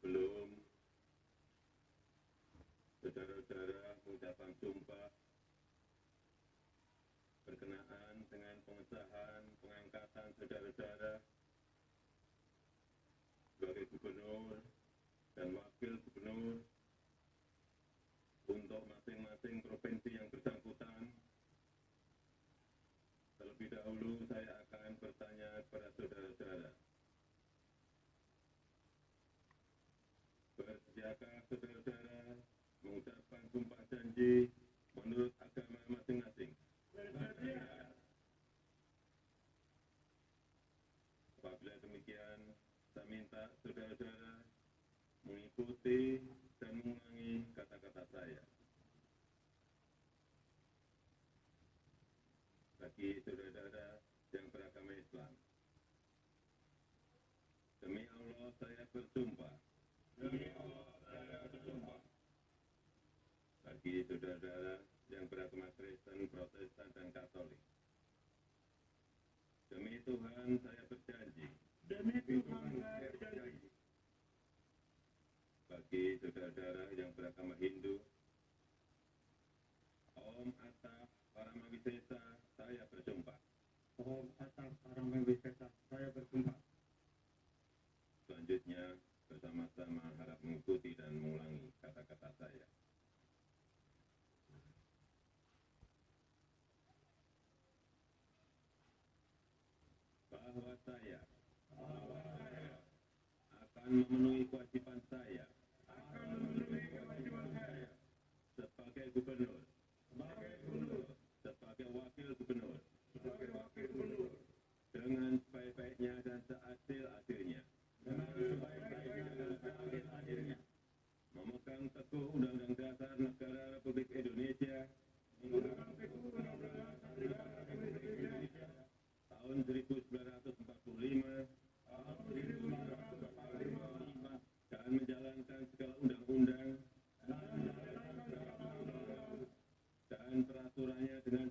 Sebelum saudara-saudara mengucapkan sumpah berkenaan dengan pengesahan pengangkatan saudara-saudara sebagai gubernur dan wakil gubernur untuk masing-masing provinsi yang bersangkutan, terlebih dahulu saya akan bertanya kepada saudara-saudara, bersediakah saudara-saudara mengucapkan sumpah janji menurut agama masing-masing? Apabila demikian, saya minta saudara-saudara mengikuti dan mengulangi kata-kata saya. Bagi saudara-saudara yang beragama Islam, demi Allah saya bersumpah. Demi Allah saya bersumpah. Bagi saudara-saudara yang beragama Kristen, Protestan, dan Katolik, demi Tuhan saya berjanji. Demi Tuhan saya berjanji. Bagi saudara-saudara yang beragama Hindu, Om Atap Paramawisesa, saya bersumpah. Om Atap Paramawisesa, saya bersumpah. Selanjutnya, bersama-sama harap mengikuti dan mengulangi kata-kata saya. Bahwa saya akan memenuhi kewajiban saya sebagai gubernur, sebagai wakil gubernur, dengan sebaik-baiknya dan seadil-adilnya, memegang teguh Undang-Undang Dasar Negara Republik Indonesia tahun 1945 dan menjalankan segala undang-undang dan peraturannya dengan